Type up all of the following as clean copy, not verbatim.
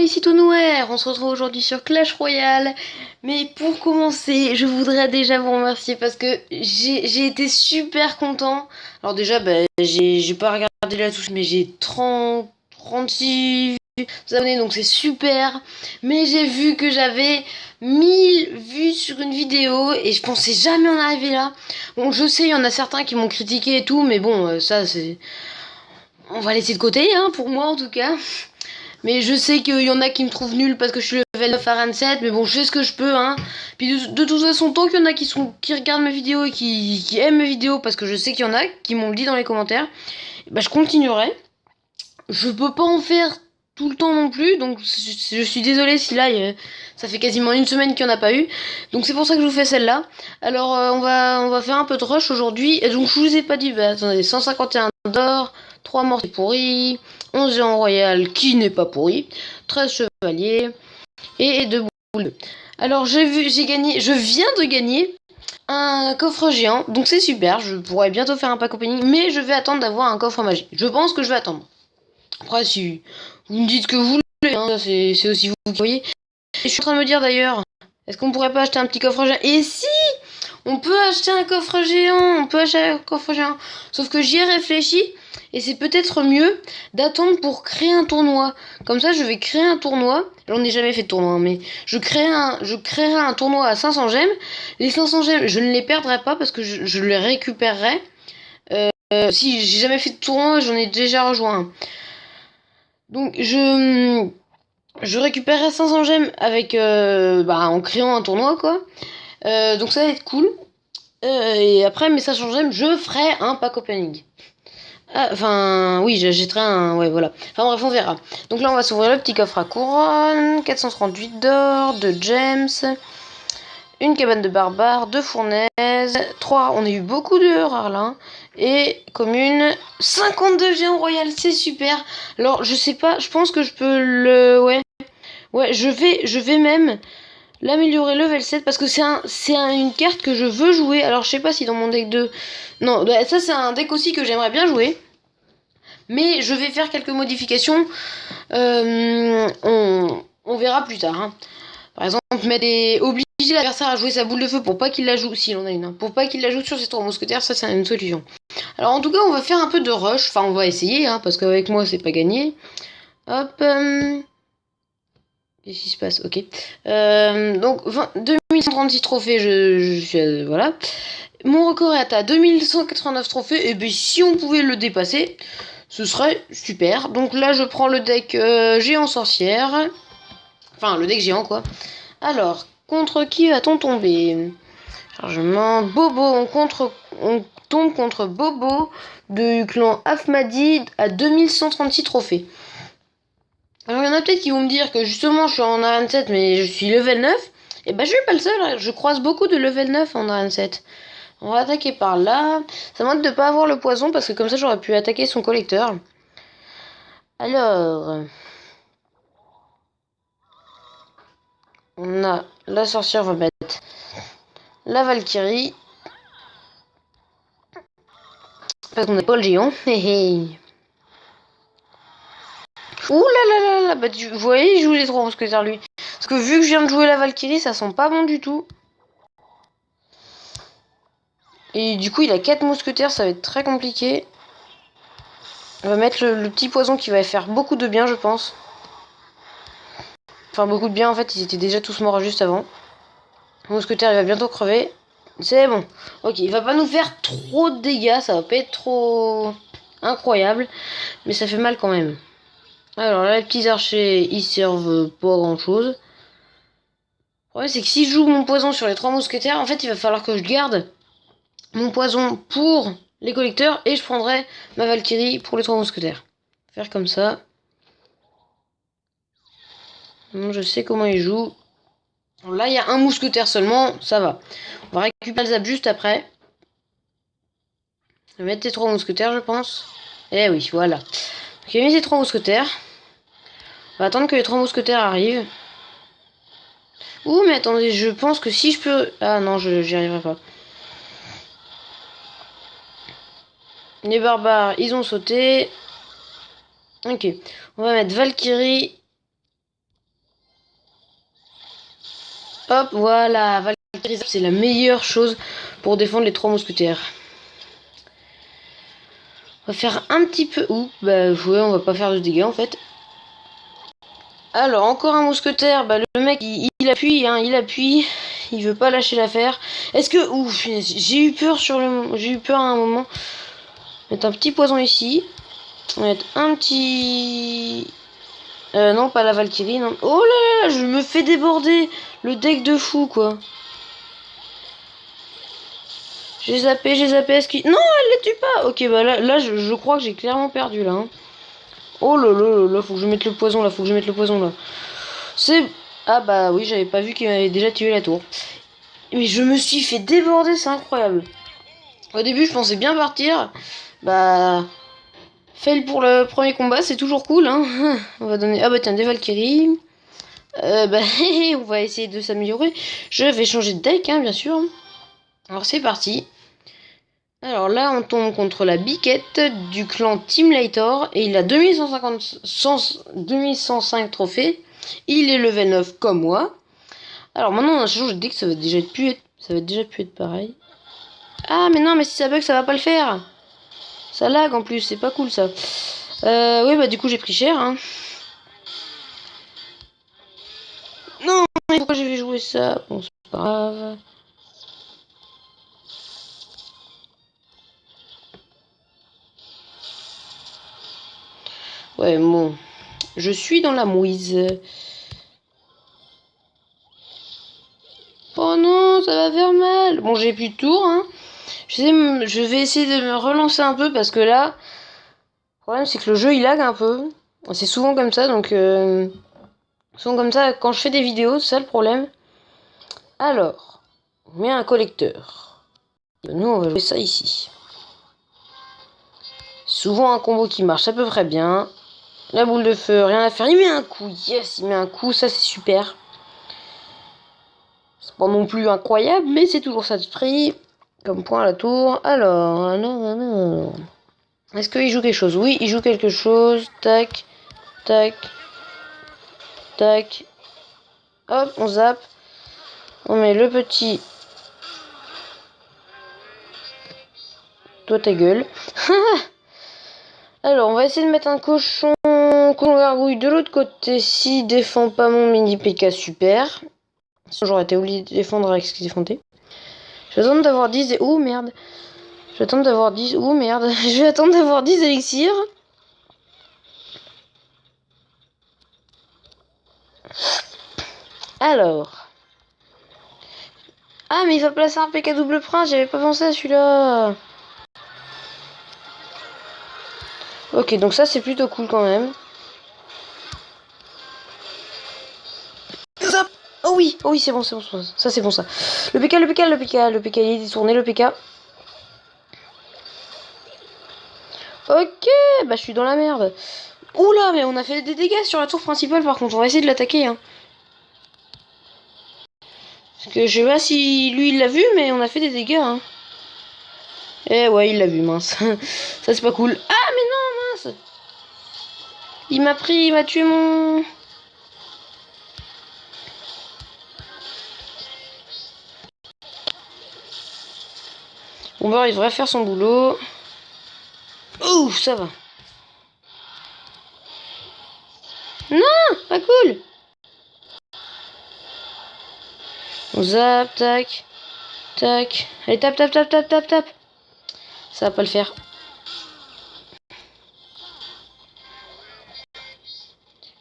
ici tout noir, on se retrouve aujourd'hui sur Clash Royale. Mais pour commencer, je voudrais déjà vous remercier parce que j'ai été super content. Alors déjà, j'ai pas regardé la touche, mais j'ai 36 abonnés, donc c'est super. Mais j'ai vu que j'avais 1000 vues sur une vidéo et je pensais jamais en arriver là. Bon, je sais, il y en a certains qui m'ont critiqué et tout, mais bon, ça c'est... On va laisser de côté, hein, pour moi en tout cas. Mais je sais qu'il y en a qui me trouvent nul parce que je suis level 9 à Run 7, mais bon, je fais ce que je peux, hein. Puis de toute façon, tant qu'il y en a qui regardent mes vidéos et qui aiment mes vidéos, parce que je sais qu'il y en a qui m'ont dit dans les commentaires, bah je continuerai. Je peux pas en faire tout le temps non plus, donc je suis désolée si là, ça fait quasiment une semaine qu'il n'y en a pas eu. Donc c'est pour ça que je vous fais celle-là. Alors on va faire un peu de rush aujourd'hui. Et donc je vous ai pas dit, bah attendez, 151 d'or, 3 morts pourris, 11 géants royal qui n'est pas pourri, 13 chevaliers et 2 boules. Alors j'ai gagné, je viens de gagner un coffre géant, donc c'est super, je pourrais bientôt faire un pack opening, mais je vais attendre d'avoir un coffre magique. Je pense que je vais attendre. Après, si vous me dites que vous voulez, hein, c'est aussi vous qui voyez. Et je suis en train de me dire d'ailleurs, est-ce qu'on pourrait pas acheter un petit coffre géant? Et si on peut acheter un coffre géant, on peut acheter un coffre géant. Sauf que j'y ai réfléchi et c'est peut-être mieux d'attendre pour créer un tournoi. Comme ça, je vais créer un tournoi. J'en ai jamais fait de tournoi, mais je créerai un tournoi à 500 gemmes. Les 500 gemmes, je ne les perdrai pas parce que je les récupérerai. Si j'ai jamais fait de tournoi, j'en ai déjà rejoint un. Donc je récupérerai 500 gemmes avec en créant un tournoi quoi. Donc ça va être cool. Et après mes 500 gemmes, je ferai un pack opening. Enfin oui, j'achèterai un... Ouais voilà. Enfin bref, on verra. Donc là on va s'ouvrir le petit coffre à couronne. 438 d'or, 2 gems, une cabane de barbares, 2 fournaises, 3, on a eu beaucoup de rares là, et commune, 52 géants royal, c'est super. Alors je sais pas, je pense que je peux le... Ouais, je vais même l'améliorer level 7 parce que c'est une carte que je veux jouer. Alors je sais pas si dans mon deck 2... Non, bah, ça c'est un deck aussi que j'aimerais bien jouer. Mais je vais faire quelques modifications. On verra plus tard. Hein. Par exemple, obliger l'adversaire à jouer sa boule de feu pour pas qu'il la joue, s'il en a une, hein, pour pas qu'il la joue sur ses 3 mousquetaires, ça c'est une solution. Alors en tout cas, on va faire un peu de rush, enfin on va essayer, hein, parce qu'avec moi c'est pas gagné. Hop. Qu'est-ce qui se passe? Ok. Donc 2136 trophées, je suis... voilà. Mon record est à 2189 trophées, et bien si on pouvait le dépasser, ce serait super. Donc là je prends le deck géant sorcière. Enfin le deck géant quoi. Alors, contre qui va-t-on tomber? Chargement, Bobo, on tombe contre Bobo du clan Afmadi à 2136 trophées. Alors il y en a peut-être qui vont me dire que justement je suis en arène 7 mais je suis level 9. Et bah je suis pas le seul, je croise beaucoup de level 9 en arène 7. On va attaquer par là. Ça m'aide de pas avoir le poison parce que comme ça j'aurais pu attaquer son collecteur. Alors... On a la sorcière, on va mettre la Valkyrie. Parce qu'on n'est pas le géant. Ouh là là là là, bah vous voyez, il joue les 3 mousquetaires lui. Parce que vu que je viens de jouer la Valkyrie, ça sent pas bon du tout. Et du coup, il a 4 mousquetaires, ça va être très compliqué. On va mettre le petit poison qui va faire beaucoup de bien, je pense. Enfin, beaucoup de bien, en fait, ils étaient déjà tous morts juste avant. Le mousquetaire, il va bientôt crever. C'est bon. Ok, il va pas nous faire trop de dégâts, ça va pas être trop incroyable. Mais ça fait mal quand même. Alors là, les petits archers, ils servent pas à grand chose. Le problème, c'est que si je joue mon poison sur les 3 mousquetaires, en fait, il va falloir que je garde mon poison pour les collecteurs et je prendrai ma Valkyrie pour les 3 mousquetaires. Faire comme ça. Bon, je sais comment il joue. Alors là, il y a un mousquetaire seulement, ça va. On va récupérer le zap juste après. Je vais mettre les 3 mousquetaires, je pense. Eh oui, voilà. Donc, j'ai mis ces 3 mousquetaires. On va attendre que les 3 mousquetaires arrivent. Ouh, mais attendez, je pense que si je peux... Ah non, j'y arriverai pas. Les barbares, ils ont sauté. Ok. On va mettre Valkyrie. Hop, voilà, Valkyrie Zap, c'est la meilleure chose pour défendre les 3 mousquetaires. On va faire un petit peu... Ouh, bah ouais, on va pas faire de dégâts en fait. Alors, encore un mousquetaire, bah le mec, il appuie, hein, il appuie. Il veut pas lâcher l'affaire. Est-ce que... Ouh, j'ai eu peur j'ai eu peur à un moment. On va mettre un petit poison ici. On va mettre un petit... non, pas la Valkyrie, non. Oh là là, je me fais déborder. Le deck de fou, quoi. J'ai zappé, est-ce qu'il... Non, elle les tue pas. Ok, bah là je crois que j'ai clairement perdu, là. Hein. Oh là là là, faut que je mette le poison, là. Faut que je mette le poison, là. C'est... Ah bah oui, j'avais pas vu qu'il m'avait déjà tué la tour. Mais je me suis fait déborder, c'est incroyable. Au début, je pensais bien partir. Bah... Fail pour le premier combat, c'est toujours cool, hein. On va donner... Ah bah tiens, des Valkyries. Bah, on va essayer de s'améliorer. Je vais changer de deck, hein, bien sûr. Alors c'est parti. Alors là, on tombe contre la biquette du clan Team Lator. Et il a 2105 trophées. Il est level 9 comme moi. Alors maintenant, on a changé de deck, ça va déjà pu être pareil. Ah mais non, mais si ça bug, ça va pas le faire. Ça lag en plus, c'est pas cool ça. Oui, bah du coup, j'ai pris cher, hein. Non, mais pourquoi j'ai fait jouer ça? Bon, c'est pas grave. Ouais, bon. Je suis dans la mouise. Oh non, ça va faire mal. Bon, j'ai plus de tour, hein. Je vais essayer de me relancer un peu parce que là, le problème c'est que le jeu il lag un peu. C'est souvent comme ça, donc souvent comme ça quand je fais des vidéos, c'est ça le problème. Alors, on met un collecteur. Nous, on va jouer ça ici. Souvent un combo qui marche à peu près bien. La boule de feu, rien à faire. Il met un coup, yes, il met un coup, ça c'est super. C'est pas non plus incroyable, mais c'est toujours ça de prix. Comme point à la tour. Alors. Est-ce qu'il joue quelque chose? Oui, il joue quelque chose. Tac, tac, tac. Hop, on zappe. On met le petit. Toi ta gueule. Alors, on va essayer de mettre un cochon gargouille de l'autre côté. S'il défend pas mon mini PK, super. Sinon, j'aurais été obligé de défendre avec ce qu'il défendait. Je vais attendre d'avoir 10... Oh merde. Je vais attendre d'avoir 10... Oh merde. Je vais attendre d'avoir 10 élixirs. Alors. Ah, mais il va placer un PK double prince. J'avais pas pensé à celui-là. Ok, donc ça, c'est plutôt cool quand même. Oh oui, c'est bon, c'est bon. Ça, c'est bon, ça. Le PK, le PK, il est détourné, le PK. Ok, bah je suis dans la merde. Oula, mais on a fait des dégâts sur la tour principale par contre. On va essayer de l'attaquer. Hein. Parce que je sais pas si lui il l'a vu, mais on a fait des dégâts. Hein. Eh ouais, il l'a vu, mince. Ça c'est pas cool. Ah, mais non, mince. Il m'a tué mon... Bon bah il devrait faire son boulot. Ouh, ça va. Non, pas cool. On zappe, tac. Tac. Allez, tape. Ça va pas le faire.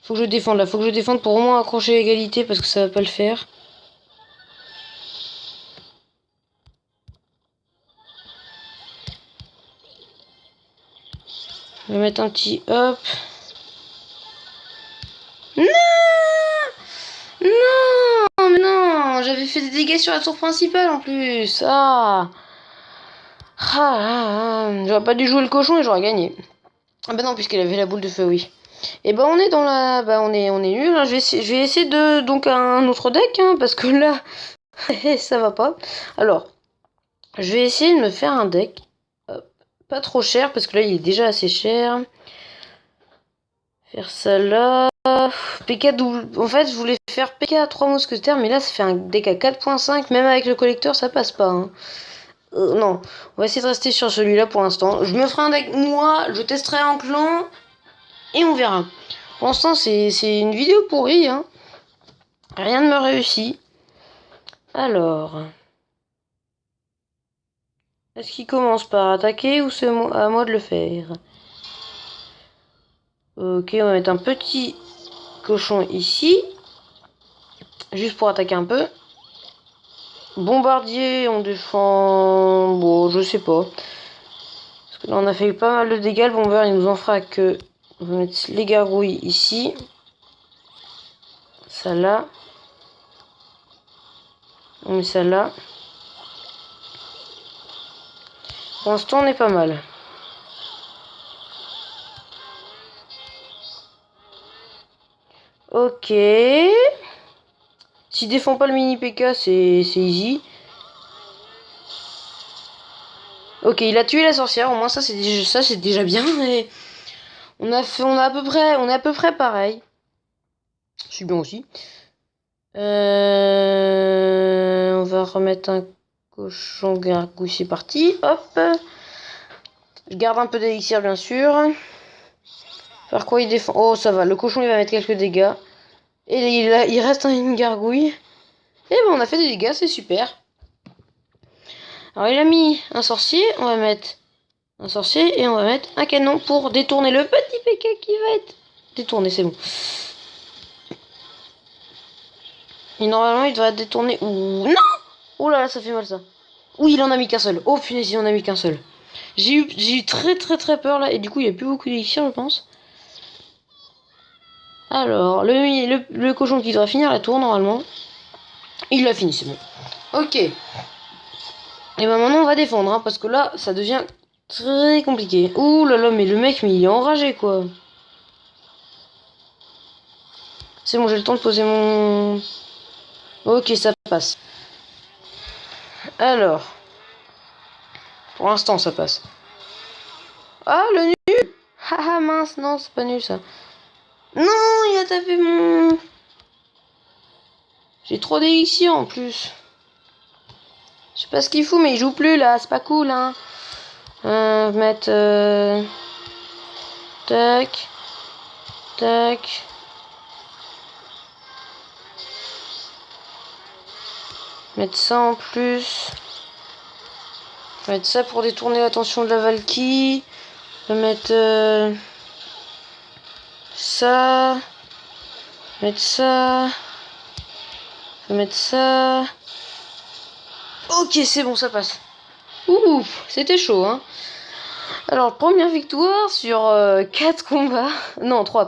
Faut que je défende là, faut que je défende pour au moins accrocher l'égalité parce que ça va pas le faire. Je vais mettre un petit hop. Non! Non! Mais non! J'avais fait des dégâts sur la tour principale en plus. J'aurais pas dû jouer le cochon et j'aurais gagné. Ah bah non, puisqu'elle avait la boule de feu, oui. Et bah on est dans la... Bah on est nul. Hein. Je vais essayer de... Donc un autre deck, hein, parce que là... ça va pas. Alors, je vais essayer de me faire un deck. Pas trop cher, parce que là il est déjà assez cher. Faire ça là... PK double. En fait, je voulais faire PK à 3 mousquetaires, mais là, ça fait un DK 4.5. Même avec le collecteur, ça passe pas. Hein. Non, on va essayer de rester sur celui-là pour l'instant. Je me ferai un deck, moi, je testerai en clan, et on verra. Pour l'instant, c'est une vidéo pourrie. Hein. Rien ne me réussit. Alors... Est-ce qu'il commence par attaquer ou c'est à moi de le faire? Ok, on va mettre un petit cochon ici. Juste pour attaquer un peu. Bombardier, on défend... Bon, je sais pas. Parce que là, on a fait pas mal de dégâts. Le bomber, il nous en fera que... On va mettre les gargouilles ici. Ça là. On met ça là. Pour l'instant, on est pas mal. Ok. S'il défend pas le mini PK, c'est easy. Ok, il a tué la sorcière. Au moins, ça, c'est déjà bien. Et on a à peu près pareil. Je suis bien aussi. On va remettre un cochon gargouille, c'est parti. Hop. Je garde un peu d'élixir, bien sûr. Par quoi il défend? Oh, ça va. Le cochon, il va mettre quelques dégâts. Et il reste une gargouille. Et ben, on a fait des dégâts, c'est super. Alors, il a mis un sorcier. On va mettre un sorcier et on va mettre un canon pour détourner le petit PK qui va être détourné. C'est bon. Et normalement, il devrait être détourné. Ouh, non! Oh là là, ça fait mal ça. Oui, il en a mis qu'un seul. Oh punaise, il en a mis qu'un seul. J'ai eu très peur là. Et du coup, il n'y a plus beaucoup d'élixir, je pense. Alors, le cochon qui doit finir la tour, normalement. Il l'a fini, c'est bon. Ok. Et ben maintenant, on va défendre. Hein, parce que là, ça devient très compliqué. Ouh là là, mais le mec, mais il est enragé, quoi. C'est bon, j'ai le temps de poser mon... Ok, ça passe. Alors. Pour l'instant, ça passe. Ah, le nul! Haha, mince, non, c'est pas nul, ça. Non, il a tapé mon... J'ai trop d'élixir, en plus. Je sais pas ce qu'il fout, mais il joue plus, là. C'est pas cool, hein. Mettre... Tac. Tac. Mettre ça en plus. Mettre ça pour détourner l'attention de la Valkyrie. Je vais mettre ça. Mettre ça. Je vais mettre ça. Ok, c'est bon, ça passe. Ouh, c'était chaud, hein. Alors, première victoire sur 4 combats. Non, 3.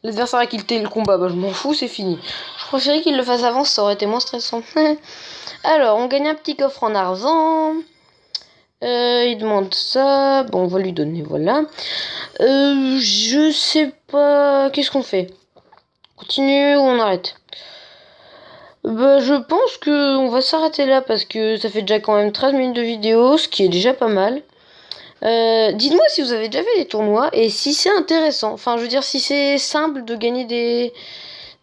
L'adversaire a quitté le combat, bah je m'en fous, c'est fini. Je préférais qu'il le fasse avant, ça aurait été moins stressant. Alors, on gagne un petit coffre en argent. Il demande ça. Bon, on va lui donner, voilà. Je sais pas... Qu'est-ce qu'on fait? Continue ou on arrête? Bah, je pense que on va s'arrêter là parce que ça fait déjà quand même 13 minutes de vidéo, ce qui est déjà pas mal. Dites-moi si vous avez déjà fait des tournois et si c'est intéressant. Enfin, je veux dire, si c'est simple de gagner des...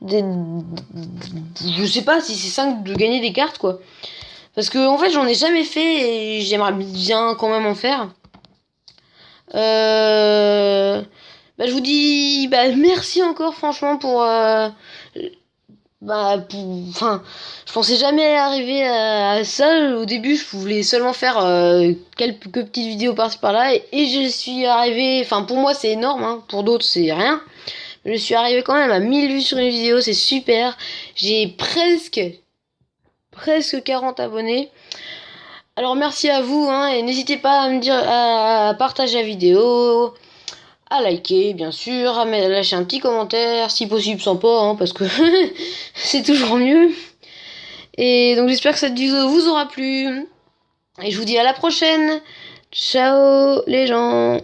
Je sais pas si c'est simple de gagner des cartes, quoi. Parce que, en fait, j'en ai jamais fait et j'aimerais bien quand même en faire. Bah, je vous dis merci encore, franchement, pour... enfin, je pensais jamais arriver à ça. Au début, je voulais seulement faire quelques petites vidéos par-ci par-là. Et je suis arrivé... Enfin, pour moi, c'est énorme. Hein. Pour d'autres, c'est rien. Je suis arrivé quand même à 1000 vues sur une vidéo. C'est super. J'ai presque 40 abonnés. Alors, merci à vous. Hein, et n'hésitez pas à me dire, à partager la vidéo, à liker, bien sûr, à lâcher un petit commentaire, si possible sympa, hein, parce que c'est toujours mieux. Et donc j'espère que cette vidéo vous aura plu. Et je vous dis à la prochaine. Ciao les gens.